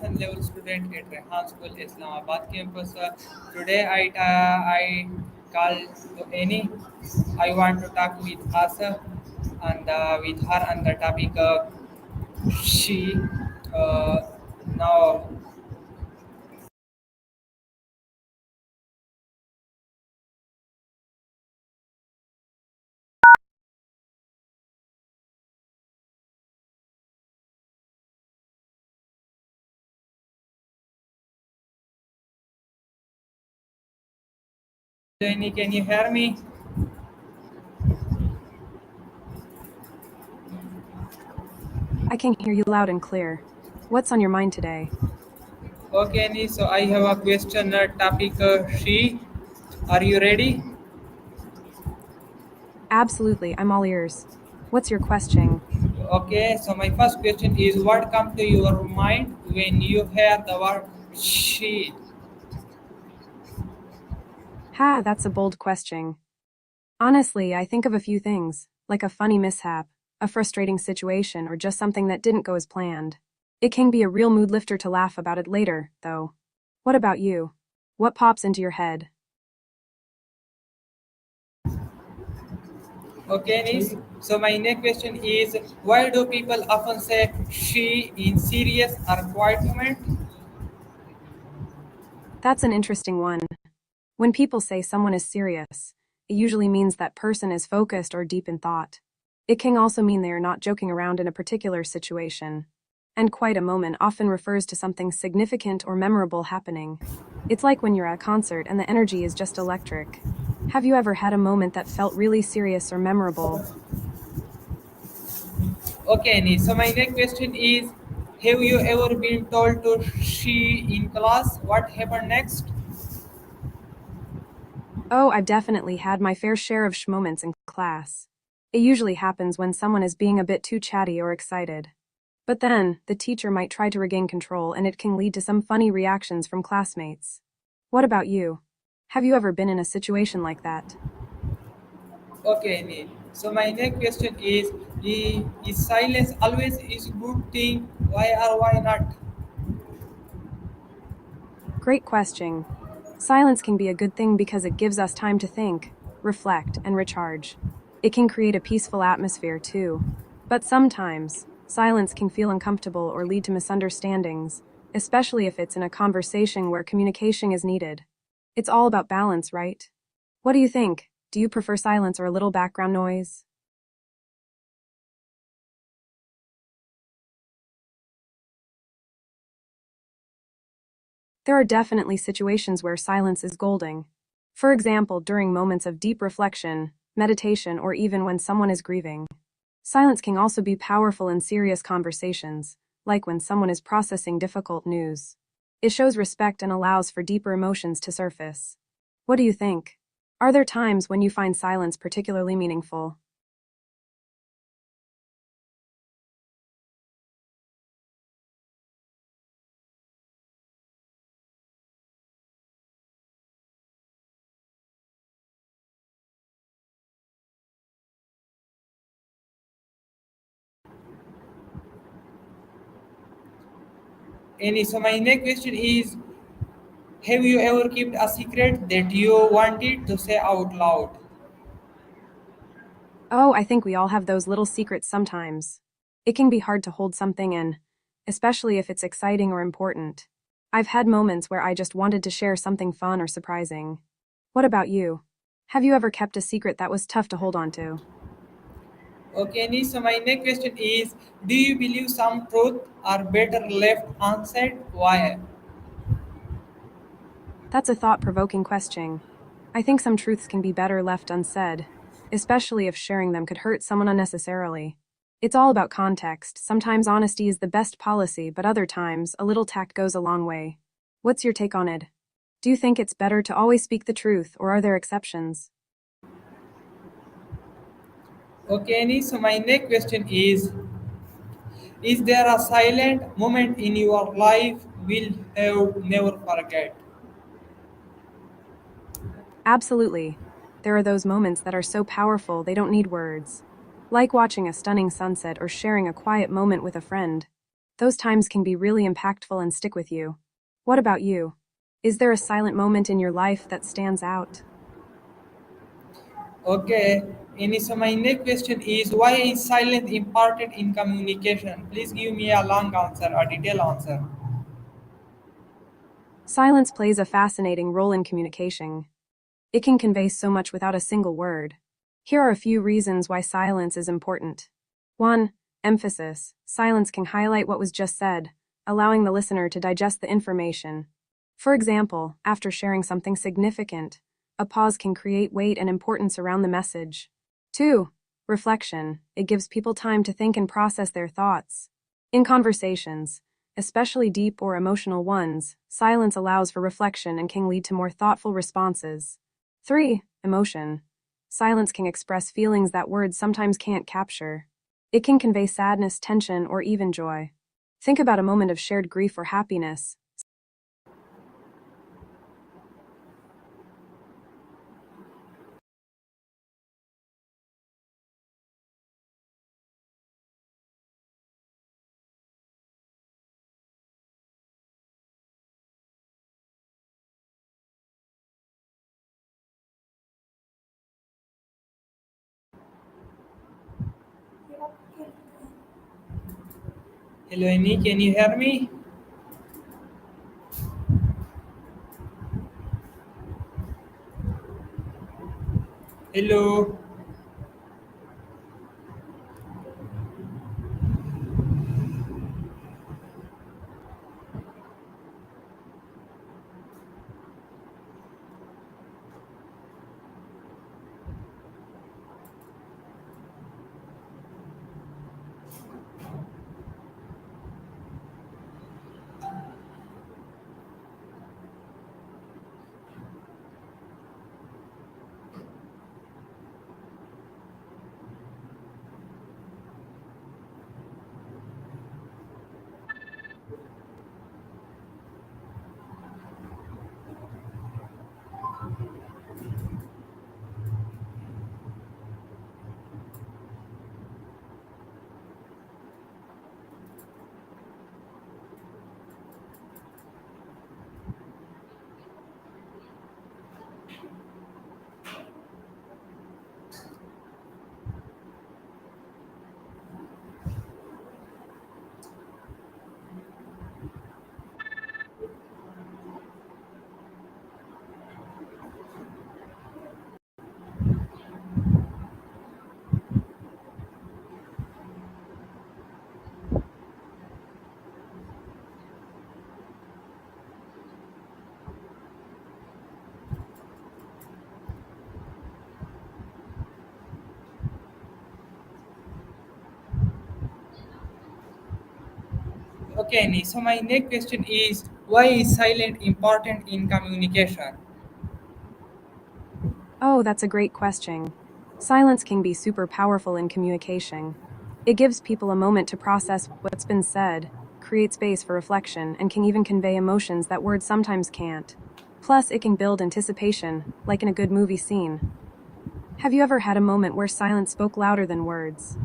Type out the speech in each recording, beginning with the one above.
level student at Rehan School, Islamabad campus. Today I called to any. I want to talk with us and with her on the topic she uh, now Jenny, can you hear me? I can hear you loud and clear. What's on your mind today? Okay, Annie, so I have a question topic she. Are you ready? Absolutely, I'm all ears. What's your question? Okay, so my first question is what comes to your mind when you hear the word she? Ha, that's a bold question. Honestly, I think of a few things, like a funny mishap, a frustrating situation, or just something that didn't go as planned. It can be a real mood lifter to laugh about it later, though. What about you? What pops into your head? Okay, Nis. So my next question is why do people often say she in serious or quiet moment? That's an interesting one. When people say someone is serious, it usually means that person is focused or deep in thought. It can also mean they are not joking around in a particular situation. And quite a moment often refers to something significant or memorable happening. It's like when you're at a concert and the energy is just electric. Have you ever had a moment that felt really serious or memorable? Okay, Nis. So my next question is have you ever been told to she in class? What happened next? Oh, I've definitely had my fair share of moments in class. It usually happens when someone is being a bit too chatty or excited. But then, the teacher might try to regain control and it can lead to some funny reactions from classmates. What about you? Have you ever been in a situation like that? Okay, Neil. So my next question is silence always is good thing? Why or why not? Great question. Silence can be a good thing because it gives us time to think, reflect, and recharge. It can create a peaceful atmosphere, too. But sometimes, silence can feel uncomfortable or lead to misunderstandings, especially if it's in a conversation where communication is needed. It's all about balance, right? What do you think? Do you prefer silence or a little background noise? There are definitely situations where silence is golden. For example, during moments of deep reflection, meditation, or even when someone is grieving. Silence can also be powerful in serious conversations, like when someone is processing difficult news. It shows respect and allows for deeper emotions to surface. What do you think? Are there times when you find silence particularly meaningful? Any so my next question is have you ever kept a secret that you wanted to say out loud? Oh, I think we all have those little secrets sometimes. It can be hard to hold something in, especially if it's exciting or important. I've had moments where I just wanted to share something fun or surprising. What about you? Have you ever kept a secret that was tough to hold on to? Okay, Ani, so my next question is do you believe some truth are better left unsaid? Why? That's a thought provoking question. I think some truths can be better left unsaid, especially if sharing them could hurt someone unnecessarily. It's all about context. Sometimes honesty is the best policy, but other times, a little tact goes a long way. What's your take on it? Do you think it's better to always speak the truth, or are there exceptions? Okay, Ani, so my next question is there a silent moment in your life will have never forget? Absolutely. There are those moments that are so powerful they don't need words. Like watching a stunning sunset or sharing a quiet moment with a friend. Those times can be really impactful and stick with you. What about you? Is there a silent moment in your life that stands out? Okay, and so my next question is why is silence important in communication? Please give me a long answer, a detailed answer. Silence plays a fascinating role in communication. It can convey so much without a single word. Here are a few reasons why silence is important. 1. Emphasis. Silence can highlight what was just said, allowing the listener to digest the information. For example, after sharing something significant, a pause can create weight and importance around the message. 2. Reflection. It gives people time to think and process their thoughts. In conversations, especially deep or emotional ones, silence allows for reflection and can lead to more thoughtful responses. 3. Emotion. Silence can express feelings that words sometimes can't capture. It can convey sadness, tension, or even joy. Think about a moment of shared grief or happiness. Hello, Annie, can you hear me? Hello. Okay, Annie, so my next question is why is silence important in communication? Oh, that's a great question. Silence can be super powerful in communication. It gives people a moment to process what's been said, create space for reflection, and can even convey emotions that words sometimes can't. Plus, it can build anticipation, like in a good movie scene. Have you ever had a moment where silence spoke louder than words?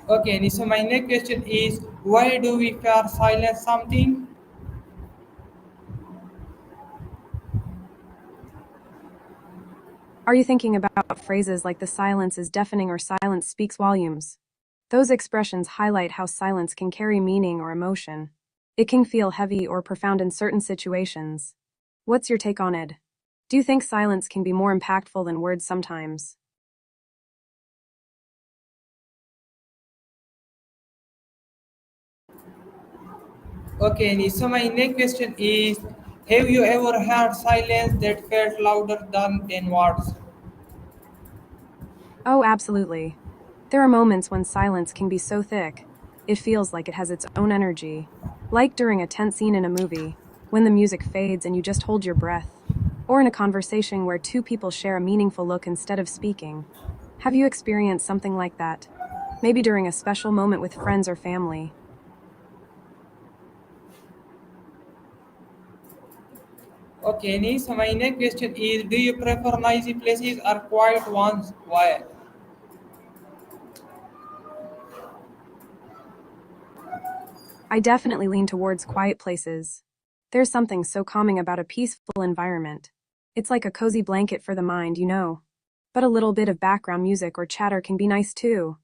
Okay, Annie, so my next question is why do we fear silence something? Are you thinking about phrases like the silence is deafening or silence speaks volumes? Those expressions highlight how silence can carry meaning or emotion. It can feel heavy or profound in certain situations. What's your take on it? Do you think silence can be more impactful than words sometimes? Okay, Annie, so my next question is have you ever heard silence that felt louder than words? Oh, absolutely. There are moments when silence can be so thick, it feels like it has its own energy. Like during a tense scene in a movie, when the music fades and you just hold your breath. Or in a conversation where two people share a meaningful look instead of speaking. Have you experienced something like that? Maybe during a special moment with friends or family. Okay, Annie, so my next question is do you prefer noisy places or quiet ones? Why? I definitely lean towards quiet places. There's something so calming about a peaceful environment. It's like a cozy blanket for the mind, you know. But a little bit of background music or chatter can be nice too,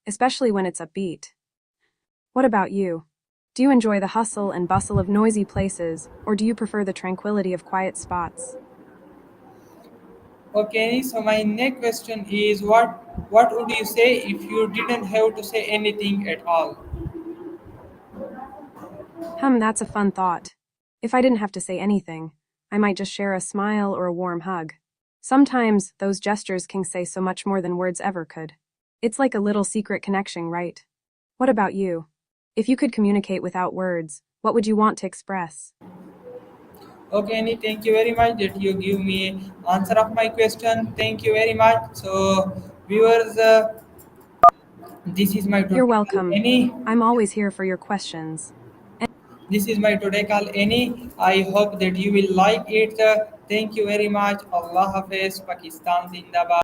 especially when it's upbeat. What about you? Do you enjoy the hustle and bustle of noisy places, or do you prefer the tranquility of quiet spots? Okay, so my next question is what would you say if you didn't have to say anything at all? That's a fun thought. If I didn't have to say anything, I might just share a smile or a warm hug. Sometimes those gestures can say so much more than words ever could. It's like a little secret connection, right? What about you? If you could communicate without words, what would you want to express? Okay, Annie, thank you very much that you give me answer of my question. Thank you very much. So, viewers, this is my You're today call. welcome. Annie, I'm always here for your questions. this is my today call. Annie, I hope that you will like it. Thank you very much. Allah Hafiz, Pakistan Zindabad.